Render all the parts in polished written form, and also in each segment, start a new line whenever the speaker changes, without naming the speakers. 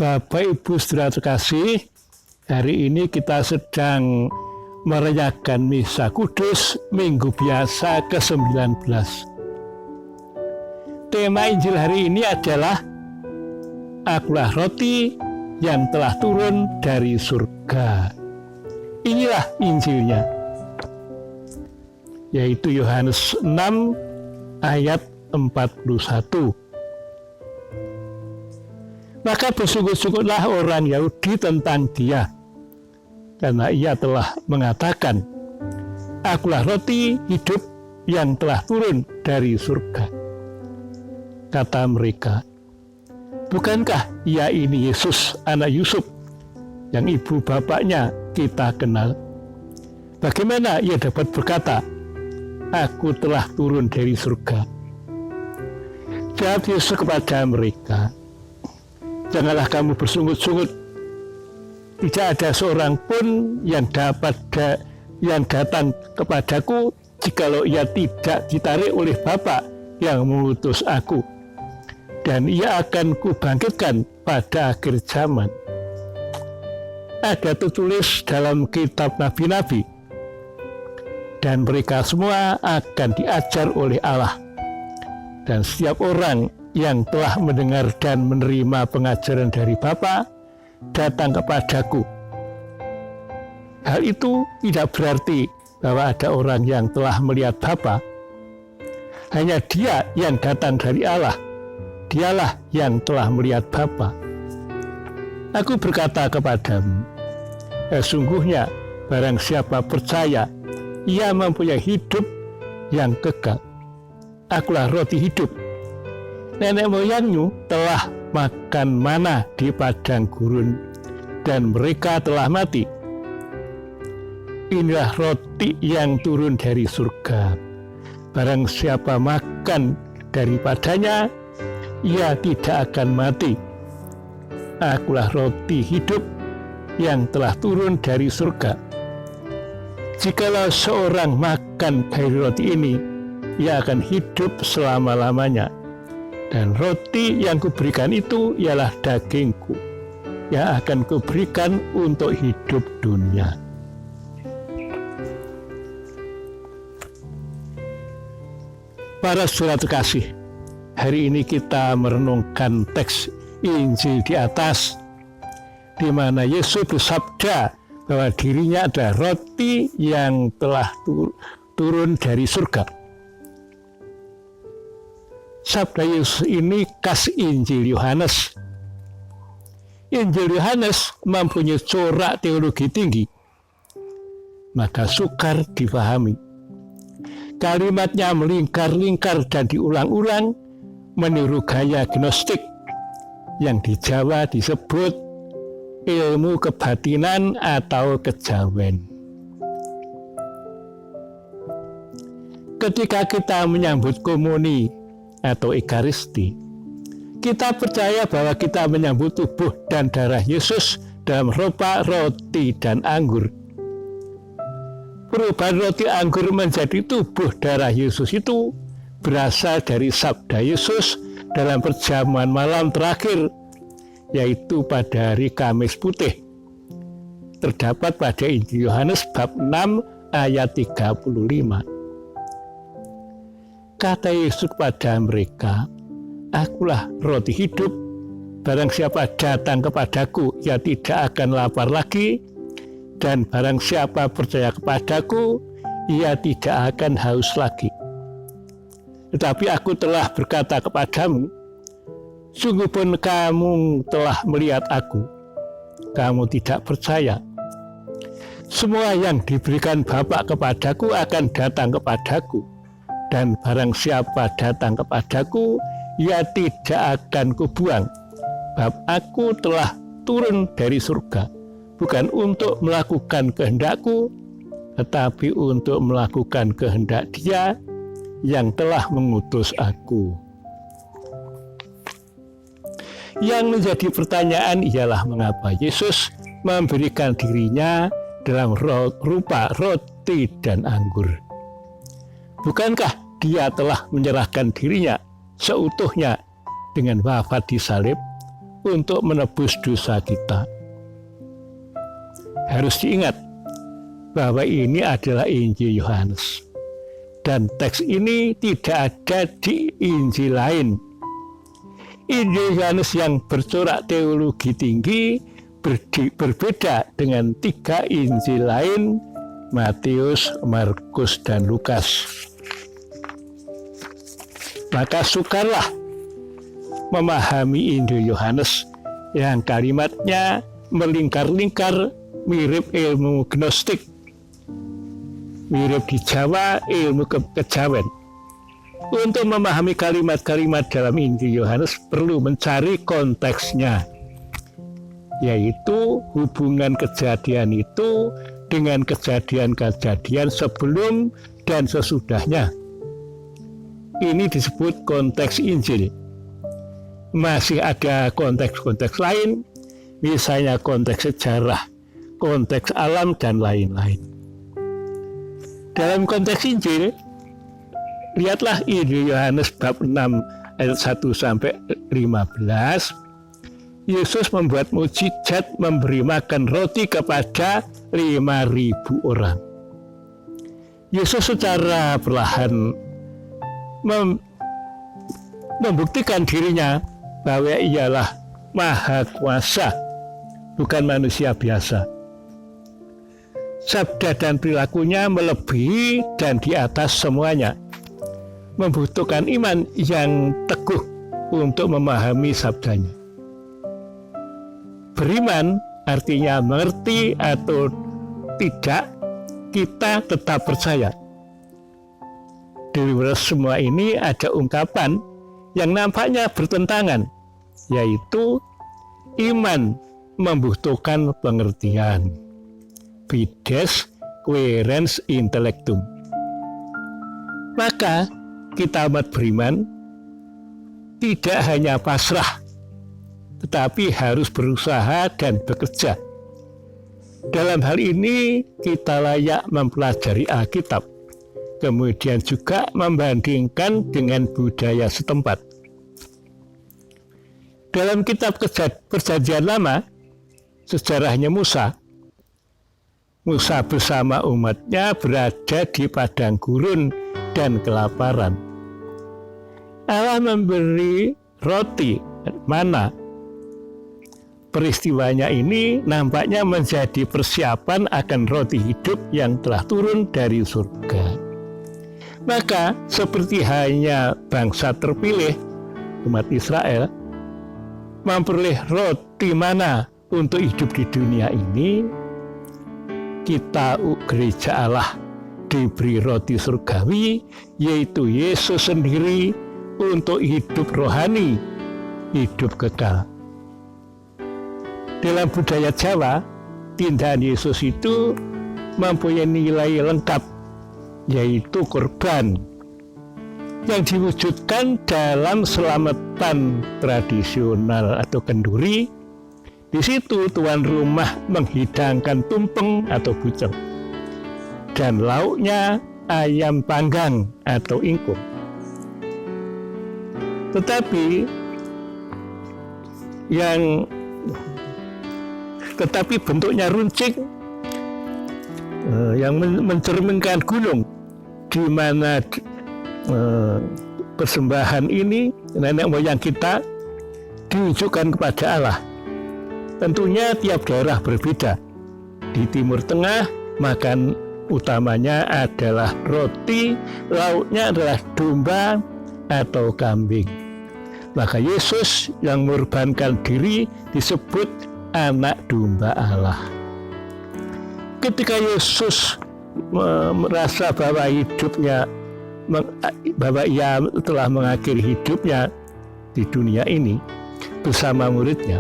Bapak Ibu saudara terkasih, hari ini kita sedang merayakan Misa Kudus Minggu Biasa ke-19. Tema Injil hari ini adalah Akulah roti yang telah turun dari surga. Inilah Injilnya, yaitu Yohanes 6 ayat 41. Maka bersungguh-sungguhlah orang Yahudi tentang Dia, karena Ia telah mengatakan, Akulah roti hidup yang telah turun dari surga. Kata mereka, bukankah Ia ini Yesus, anak Yusuf, yang ibu bapaknya kita kenal? Bagaimana Ia dapat berkata, Aku telah turun dari surga? Jawab Yesus kepada mereka, janganlah kamu bersungut-sungut. Tidak ada seorang pun yang datang kepadaku jikalau ia tidak ditarik oleh Bapa yang mengutus aku, dan ia akan kubangkitkan pada akhir zaman. Ada tertulis dalam kitab nabi-nabi, dan mereka semua akan diajar oleh Allah. Dan setiap orang yang telah mendengar dan menerima pengajaran dari Bapa datang kepadaku. Hal itu tidak berarti bahwa ada orang yang telah melihat Bapa. Hanya Dia yang datang dari Allah. Dialah yang telah melihat Bapa. Aku berkata kepadamu, sesungguhnya barang siapa percaya, ia mempunyai hidup yang kekal. Akulah roti hidup. Nenek moyangmu telah makan mana di padang gurun, dan mereka telah mati. Inilah roti yang turun dari surga. Barang siapa makan daripadanya, ia tidak akan mati. Akulah roti hidup yang telah turun dari surga. Jikalau seorang makan dari roti ini, ia akan hidup selama-lamanya. Dan roti yang kuberikan itu ialah dagingku, yang akan kuberikan untuk hidup dunia. Para saudara terkasih, hari ini kita merenungkan teks Injil di atas, di mana Yesus bersabda bahwa dirinya adalah roti yang telah turun dari surga. Sabda Yesus ini khas Injil Yohanes. Injil Yohanes mempunyai corak teologi tinggi, maka sukar dipahami. Kalimatnya melingkar-lingkar dan diulang-ulang meniru gaya gnostik yang di Jawa disebut ilmu kebatinan atau kejawen. Ketika kita menyambut komuni atau Ekaristi, kita percaya bahwa kita menyambut tubuh dan darah Yesus dalam rupa roti dan anggur. Perubahan roti anggur menjadi tubuh darah Yesus itu berasal dari sabda Yesus dalam perjamuan malam terakhir, yaitu pada hari Kamis Putih. Terdapat pada Injil Yohanes bab 6 ayat 35. Kata Yesus kepada mereka, Akulah roti hidup. Barang siapa datang kepadaku, ia tidak akan lapar lagi. Dan barang siapa percaya kepadaku, ia tidak akan haus lagi. Tetapi aku telah berkata kepadamu, sungguh pun kamu telah melihat aku, kamu tidak percaya. Semua yang diberikan Bapa kepadaku akan datang kepadaku. Dan barang siapa datang kepadaku, ia tidak akan kubuang. Sebab aku telah turun dari surga, bukan untuk melakukan kehendakku, tetapi untuk melakukan kehendak Dia yang telah mengutus aku. Yang menjadi pertanyaan ialah mengapa Yesus memberikan dirinya dalam rupa roti dan anggur. Bukankah Dia telah menyerahkan dirinya seutuhnya dengan wafat di salib untuk menebus dosa kita. Harus diingat bahwa ini adalah Injil Yohanes. Dan teks ini tidak ada di Injil lain. Injil Yohanes yang bercorak teologi tinggi berbeda dengan 3 Injil lain, Matius, Markus, dan Lukas. Maka sukarlah memahami Injil Yohanes yang kalimatnya melingkar-lingkar mirip ilmu gnostik, mirip di Jawa ilmu kejawen. Untuk memahami kalimat-kalimat dalam Injil Yohanes perlu mencari konteksnya, yaitu hubungan kejadian itu dengan kejadian-kejadian sebelum dan sesudahnya. Ini disebut konteks Injil. Masih ada konteks-konteks lain, misalnya konteks sejarah, konteks alam, dan lain-lain. Dalam konteks Injil, lihatlah Injil Yohanes bab 6 ayat 1-15. Yesus membuat mukjizat memberi makan roti kepada 5.000 orang. Yesus secara perlahan membuktikan dirinya bahwa ialah maha kuasa, bukan manusia biasa. Sabda dan perilakunya melebihi dan di atas semuanya. Membutuhkan iman yang teguh untuk memahami sabdanya. Beriman artinya mengerti atau tidak, kita tetap percaya. Di luar semua ini ada ungkapan yang nampaknya bertentangan, yaitu iman membutuhkan pengertian. Fides quaerens intellectum. Maka kita umat beriman tidak hanya pasrah, tetapi harus berusaha dan bekerja. Dalam hal ini kita layak mempelajari Alkitab, kemudian juga membandingkan dengan budaya setempat. Dalam kitab Perjanjian Lama, sejarahnya Musa bersama umatnya berada di padang gurun dan kelaparan. Allah memberi roti mana. Peristiwanya ini nampaknya menjadi persiapan akan roti hidup yang telah turun dari surga. Maka seperti hanya bangsa terpilih, umat Israel, memperoleh roti mana untuk hidup di dunia ini, kita gereja Allah diberi roti surgawi, yaitu Yesus sendiri, untuk hidup rohani, hidup kekal. Dalam budaya Jawa, tindakan Yesus itu mempunyai nilai lengkap, yaitu korban yang diwujudkan dalam selamatan tradisional atau kenduri. Di situ tuan rumah menghidangkan tumpeng atau buceng, dan lauknya ayam panggang atau ingkung. Tetapi bentuknya runcing, yang mencerminkan gunung, di mana persembahan ini nenek moyang kita ditunjukkan kepada Allah. Tentunya tiap daerah berbeda. Di Timur Tengah, makan utamanya adalah roti, lauknya adalah domba atau kambing. Maka Yesus yang mengorbankan diri disebut anak domba Allah. Ketika Yesus merasa bahwa ia telah mengakhiri hidupnya di dunia ini bersama muridnya,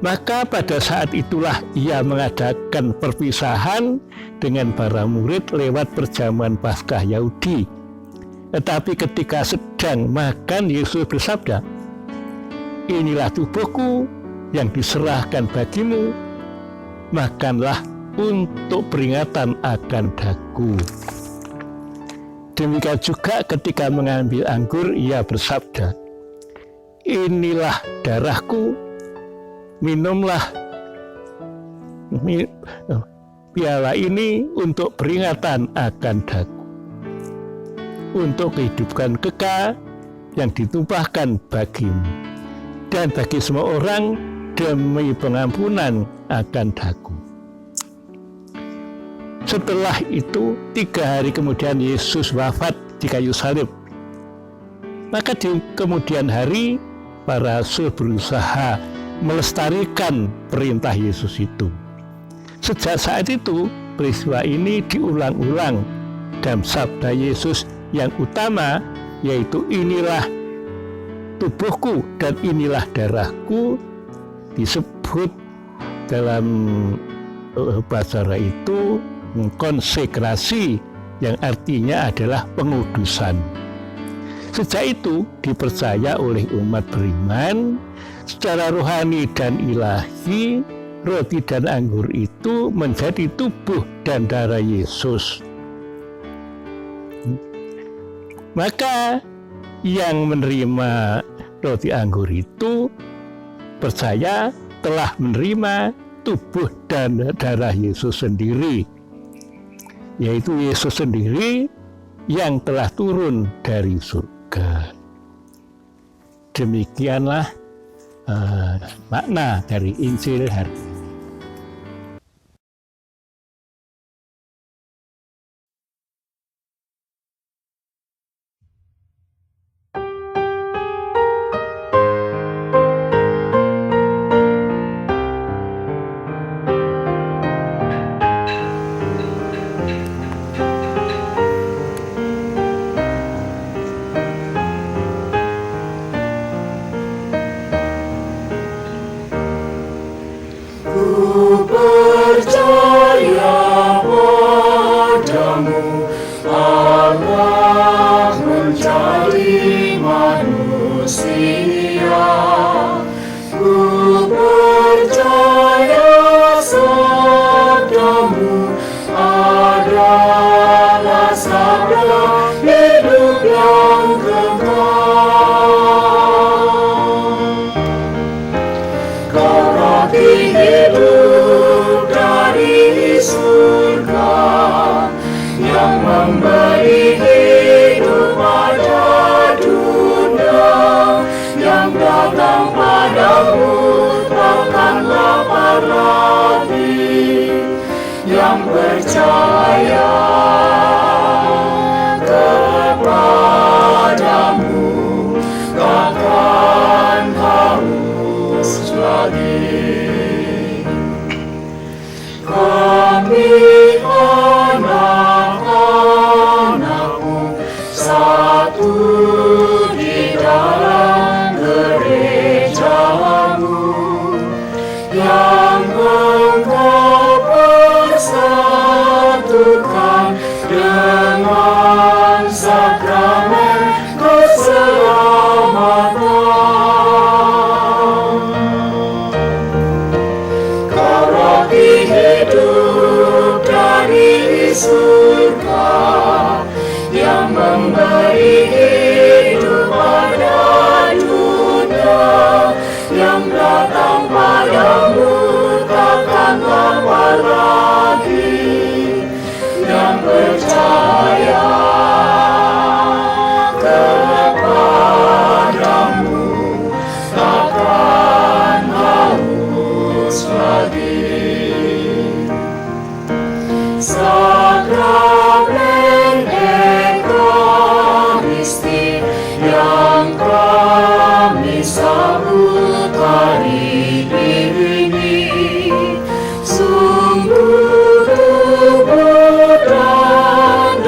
maka pada saat itulah ia mengadakan perpisahan dengan para murid lewat perjamuan Paskah Yahudi. Tetapi ketika sedang makan, Yesus bersabda, "Inilah tubuhku yang diserahkan bagimu, makanlah untuk peringatan akan daku." Demikian juga ketika mengambil anggur, ia bersabda, "Inilah darahku minumlah piala ini untuk peringatan akan daku, untuk kehidupan kekal yang ditumpahkan bagimu dan bagi semua orang demi pengampunan akan daku. Setelah itu 3 hari kemudian Yesus wafat di kayu salib. Maka di kemudian hari para rasul berusaha melestarikan perintah Yesus itu. Sejak saat itu peristiwa ini diulang-ulang dalam sabda Yesus yang utama, yaitu inilah tubuhku dan inilah darahku, disebut dalam bahasa itu konsekrasi, yang artinya adalah pengudusan. Sejak itu dipercaya oleh umat beriman secara rohani dan ilahi, roti dan anggur itu menjadi tubuh dan darah Yesus. Maka yang menerima roti anggur itu percaya telah menerima tubuh dan darah Yesus sendiri, yaitu Yesus sendiri yang telah turun dari surga. Demikianlah makna dari Injil hari ini.
Sungguh tubuh dan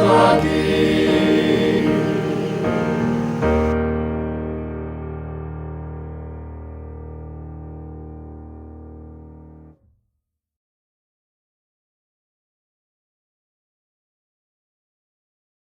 lagi